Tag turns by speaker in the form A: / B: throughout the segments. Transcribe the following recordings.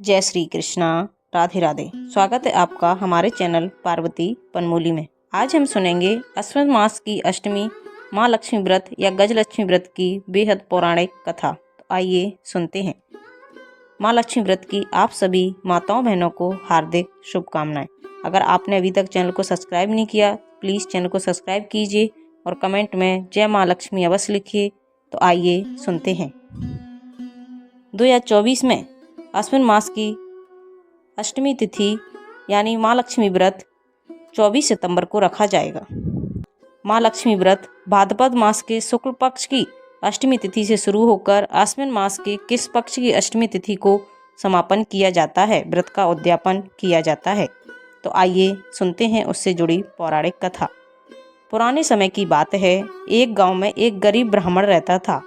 A: जय श्री कृष्णा। राधे राधे। स्वागत है आपका हमारे चैनल पार्वती पनमोली में। आज हम सुनेंगे अश्विन मास की अष्टमी माँ लक्ष्मी व्रत या गजलक्ष्मी व्रत की बेहद पौराणिक कथा। तो आइए सुनते हैं। माँ लक्ष्मी व्रत की आप सभी माताओं बहनों को हार्दिक शुभकामनाएं। अगर आपने अभी तक चैनल को सब्सक्राइब नहीं किया, प्लीज़ चैनल को सब्सक्राइब कीजिए और कमेंट में जय माँ लक्ष्मी अवश्य लिखिए। तो आइए सुनते हैं। 2024 में अश्विन मास की अष्टमी तिथि यानी माँ लक्ष्मी व्रत 24 सितंबर को रखा जाएगा। माँ लक्ष्मी व्रत भाद्रपद मास के शुक्ल पक्ष की अष्टमी तिथि से शुरू होकर अश्विन मास के किस पक्ष की अष्टमी तिथि को समापन किया जाता है, व्रत का उद्यापन किया जाता है। तो आइए सुनते हैं उससे जुड़ी पौराणिक कथा। पुराने समय की बात है, एक गांव में एक गरीब ब्राह्मण रहता था।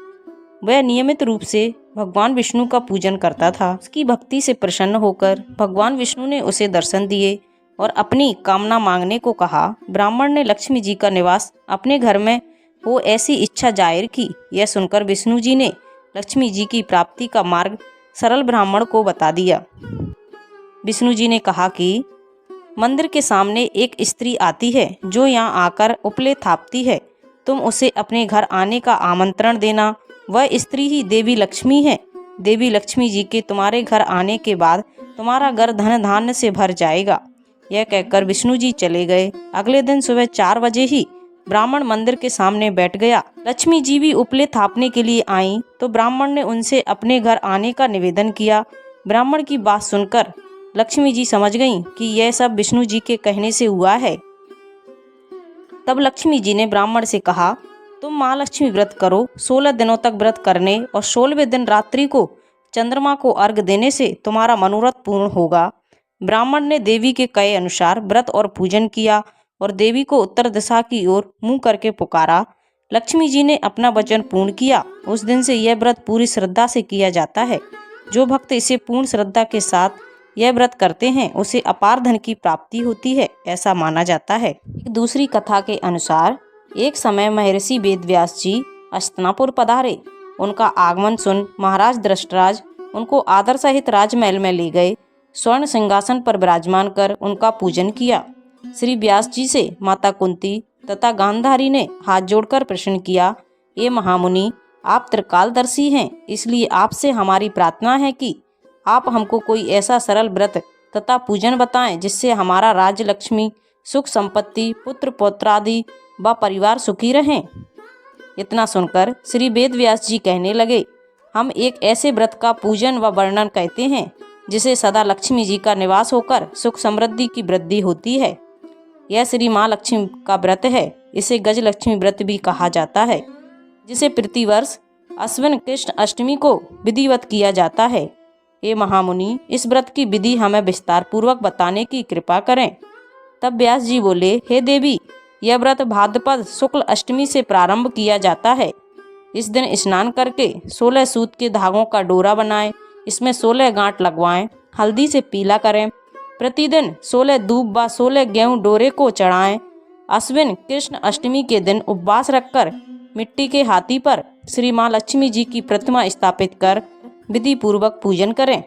A: वह नियमित रूप से भगवान विष्णु का पूजन करता था। उसकी भक्ति से प्रसन्न होकर भगवान विष्णु ने उसे दर्शन दिए और अपनी कामना मांगने को कहा। ब्राह्मण ने लक्ष्मी जी का निवास अपने घर में हो ऐसी इच्छा जाहिर की। यह सुनकर विष्णु जी ने लक्ष्मी जी की प्राप्ति का मार्ग सरल ब्राह्मण को बता दिया। विष्णु जी ने कहा कि मंदिर के सामने एक स्त्री आती है जो यहाँ आकर उपले थापती है। तुम उसे अपने घर आने का आमंत्रण देना। वह स्त्री ही देवी लक्ष्मी है। देवी लक्ष्मी जी के तुम्हारे घर आने के बाद तुम्हारा घर धन धान्य से भर जाएगा। यह कहकर विष्णु जी चले गए। अगले दिन सुबह 4 बजे ही ब्राह्मण मंदिर के सामने बैठ गया। लक्ष्मी जी भी उपले थापने के लिए आईं तो ब्राह्मण ने उनसे अपने घर आने का निवेदन किया। ब्राह्मण की बात सुनकर लक्ष्मी जी समझ गईं कि यह सब विष्णु जी के कहने से हुआ है। तब लक्ष्मी जी ने ब्राह्मण से कहा, तुम माँ लक्ष्मी व्रत करो। 16 दिनों तक व्रत करने और 16वें दिन रात्रि को चंद्रमा को अर्घ देने से तुम्हारा मनोरथ पूर्ण होगा। ब्राह्मण ने देवी के कहे अनुसार व्रत और पूजन किया और देवी को उत्तर दिशा की ओर मुंह करके पुकारा। लक्ष्मी जी ने अपना वचन पूर्ण किया। उस दिन से यह व्रत पूरी श्रद्धा से किया जाता है। जो भक्त इसे पूर्ण श्रद्धा के साथ यह व्रत करते हैं उसे अपार धन की प्राप्ति होती है, ऐसा माना जाता है। एक दूसरी कथा के अनुसार एक समय महर्षि वेदव्यास जी हस्तिनापुर पधारे। उनका आगमन सुन महाराज दृष्टराज उनको आदर सहित राजमहल में ले गए। स्वर्ण सिंहासन पर विराजमान कर उनका पूजन किया। श्री व्यास जी से माता कुंती तथा गांधारी ने हाथ जोड़कर प्रश्न किया, ये महामुनि, आप त्रिकालदर्शी हैं, इसलिए आपसे हमारी प्रार्थना है कि आप हमको कोई ऐसा सरल व्रत तथा पूजन बताएं जिससे हमारा राज्य लक्ष्मी, सुख संपत्ति, पुत्र पौत्रादि व परिवार सुखी रहें। इतना सुनकर श्री वेदव्यास जी कहने लगे, हम एक ऐसे व्रत का पूजन व वर्णन कहते हैं जिसे सदा लक्ष्मी जी का निवास होकर सुख समृद्धि की वृद्धि होती है। यह श्री माँ लक्ष्मी का व्रत है। इसे गजलक्ष्मी व्रत भी कहा जाता है, जिसे प्रतिवर्ष अश्विन कृष्ण अष्टमी को विधिवत किया जाता है। हे महामुनि, इस व्रत की विधि हमें विस्तार पूर्वक बताने की कृपा करें। तब व्यास जी बोले, हे देवी, यह व्रत भाद्रपद शुक्ल अष्टमी से प्रारंभ किया जाता है। इस दिन स्नान करके 16 सूत के धागों का डोरा बनाएं, इसमें 16 गांठ लगवाएं, हल्दी से पीला करें। प्रतिदिन 16 दूब व 16 गेहूं डोरे को चढ़ाएं। अश्विन कृष्ण अष्टमी के दिन उपवास रखकर मिट्टी के हाथी पर श्री माँ लक्ष्मी जी की प्रतिमा स्थापित कर विधि पूर्वक पूजन करें।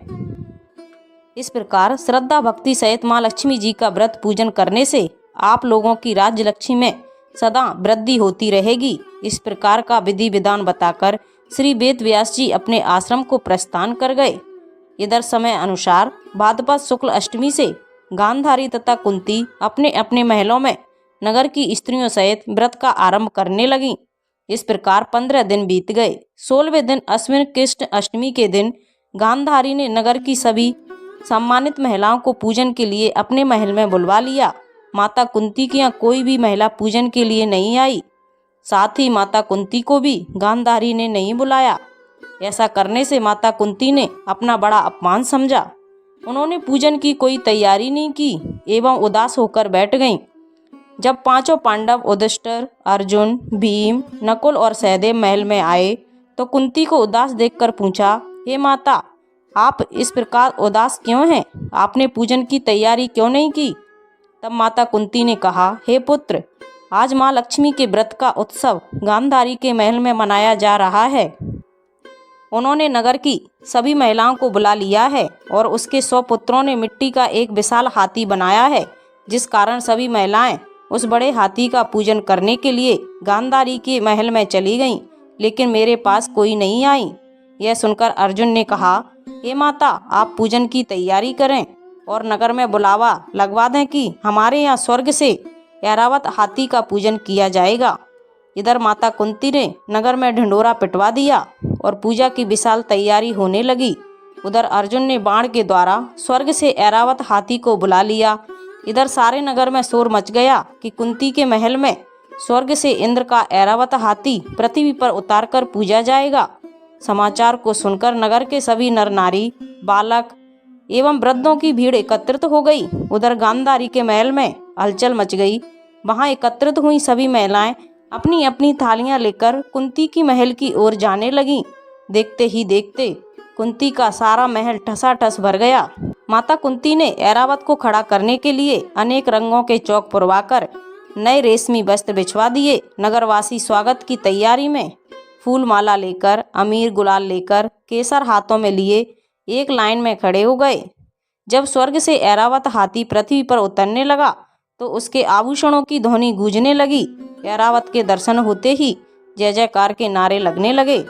A: इस प्रकार श्रद्धा भक्ति सहित माँ लक्ष्मी जी का व्रत पूजन करने से आप लोगों की राज्य लक्ष्मी में सदा वृद्धि होती रहेगी। इस प्रकार का विधि विधान बताकर श्री वेद व्यास जी अपने आश्रम को प्रस्थान कर गए। इधर समय अनुसार भाद्रपद शुक्ल अष्टमी से गांधारी तथा कुंती अपने अपने महलों में नगर की स्त्रियों सहित व्रत का आरंभ करने लगीं। इस प्रकार 15 दिन बीत गए। 16वें दिन अश्विन कृष्ण अष्टमी के दिन गांधारी ने नगर की सभी सम्मानित महिलाओं को पूजन के लिए अपने महल में बुलवा लिया। माता कुंती की यहाँ कोई भी महिला पूजन के लिए नहीं आई। साथ ही माता कुंती को भी गांधारी ने नहीं बुलाया। ऐसा करने से माता कुंती ने अपना बड़ा अपमान समझा। उन्होंने पूजन की कोई तैयारी नहीं की एवं उदास होकर बैठ गईं। जब 5 पांडव युधिष्ठिर, अर्जुन, भीम, नकुल और सहदेव महल में आए तो कुंती को उदास देखकर पूछा, हे माता, आप इस प्रकार उदास क्यों हैं? आपने पूजन की तैयारी क्यों नहीं की? तब माता कुंती ने कहा, हे पुत्र, आज माँ लक्ष्मी के व्रत का उत्सव गांधारी के महल में मनाया जा रहा है। उन्होंने नगर की सभी महिलाओं को बुला लिया है और उसके 100 पुत्रों ने मिट्टी का एक विशाल हाथी बनाया है, जिस कारण सभी महिलाएं उस बड़े हाथी का पूजन करने के लिए गांधारी के महल में चली गईं, लेकिन मेरे पास कोई नहीं आई। यह सुनकर अर्जुन ने कहा, हे माता, आप पूजन की तैयारी करें और नगर में बुलावा लगवा दें कि हमारे यहाँ स्वर्ग से ऐरावत हाथी का पूजन किया जाएगा। इधर माता कुंती ने नगर में ढिंढोरा पिटवा दिया और पूजा की विशाल तैयारी होने लगी। उधर अर्जुन ने बाण के द्वारा स्वर्ग से ऐरावत हाथी को बुला लिया। इधर सारे नगर में शोर मच गया कि कुंती के महल में स्वर्ग से इंद्र का ऐरावत हाथी पृथ्वी पर उतारकर पूजा जाएगा। समाचार को सुनकर नगर के सभी नर नारी, बालक एवं वृद्धों की भीड़ एकत्रित हो गई। उधर गांधारी के महल में हलचल मच गई। वहां एकत्रित हुई सभी महिलाएं अपनी अपनी थालियां लेकर कुंती की महल की ओर जाने लगीं। देखते ही देखते कुंती का सारा महल ठसाठस भर गया। माता कुंती ने ऐरावत को खड़ा करने के लिए अनेक रंगों के चौक पुरवाकर नए रेशमी वस्त्र बिछवा दिए। नगरवासी स्वागत की तैयारी में फूल माला लेकर, अमीर गुलाल लेकर, केसर हाथों में लिए एक लाइन में खड़े हो गए। जब स्वर्ग से ऐरावत हाथी पृथ्वी पर उतरने लगा तो उसके आभूषणों की ध्वनि गूंजने लगी। ऐरावत के दर्शन होते ही जय जयकार के नारे लगने लगे।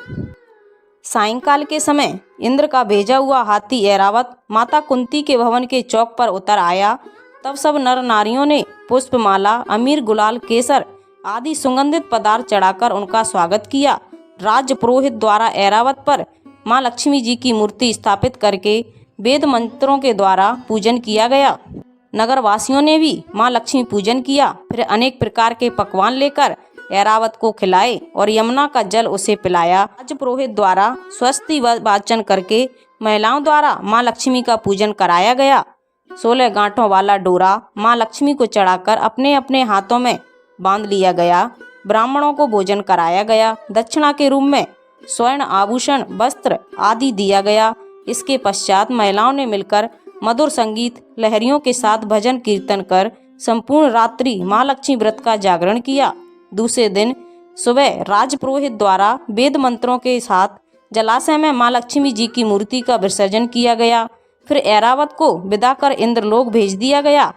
A: सायंकाल के समय इंद्र का भेजा हुआ हाथी ऐरावत माता कुंती के भवन के चौक पर उतर आया। तब सब नर नारियों ने पुष्पमाला, अमीर गुलाल, केसर आदि सुगंधित पदार्थ चढ़ाकर उनका स्वागत किया। राज पुरोहित द्वारा ऐरावत पर माँ लक्ष्मी जी की मूर्ति स्थापित करके वेद मंत्रों के द्वारा पूजन किया गया। नगर वासियों ने भी माँ लक्ष्मी पूजन किया। फिर अनेक प्रकार के पकवान लेकर ऐरावत को खिलाए और यमुना का जल उसे पिलाया। राज पुरोहित द्वारा स्वस्ति वाचन करके महिलाओं द्वारा माँ लक्ष्मी का पूजन कराया गया। 16 गांठों वाला डोरा माँ लक्ष्मी को चढ़ाकर अपने अपने हाथों में बांध लिया गया। ब्राह्मणों को भोजन कराया गया। दक्षिणा के रूप में स्वर्ण आभूषण, वस्त्र आदि दिया गया। इसके पश्चात महिलाओं ने मिलकर मधुर संगीत लहरियों के साथ भजन कीर्तन कर संपूर्ण रात्रि माँ लक्ष्मी व्रत का जागरण किया। दूसरे दिन सुबह राजपुरोहित द्वारा वेद मंत्रों के साथ जलाशय में माँ लक्ष्मी जी की मूर्ति का विसर्जन किया गया। फिर ऐरावत को विदा कर इंद्रलोक भेज दिया गया।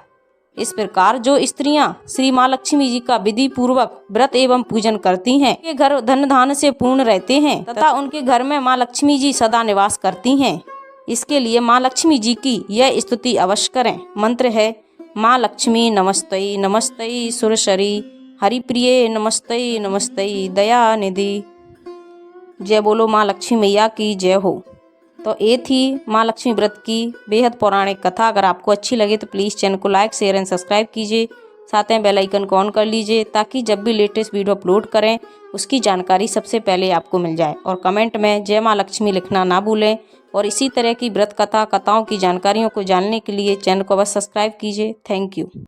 A: इस प्रकार जो स्त्रियां श्री माँ लक्ष्मी जी का विधि पूर्वक व्रत एवं पूजन करती हैं, उनके घर धन धान से पूर्ण रहते हैं तथा उनके घर में माँ लक्ष्मी जी सदा निवास करती हैं। इसके लिए माँ लक्ष्मी जी की यह स्तुति अवश्य करें। मंत्र है, माँ लक्ष्मी नमस्तई नमस्तई सुरसरी हरिप्रिये नमस्तई नमस्तई दया निधि। जय बोलो माँ लक्ष्मी मैया की जय हो। तो ये थी माँ लक्ष्मी व्रत की बेहद पौराणिक कथा। अगर आपको अच्छी लगे तो प्लीज़ चैनल को लाइक, शेयर एंड सब्सक्राइब कीजिए। साथ में बेल आइकन को ऑन कर लीजिए ताकि जब भी लेटेस्ट वीडियो अपलोड करें उसकी जानकारी सबसे पहले आपको मिल जाए। और कमेंट में जय माँ लक्ष्मी लिखना ना भूलें। और इसी तरह की व्रत कथाओं की जानकारियों को जानने के लिए चैनल को बस सब्सक्राइब कीजिए। Thank you.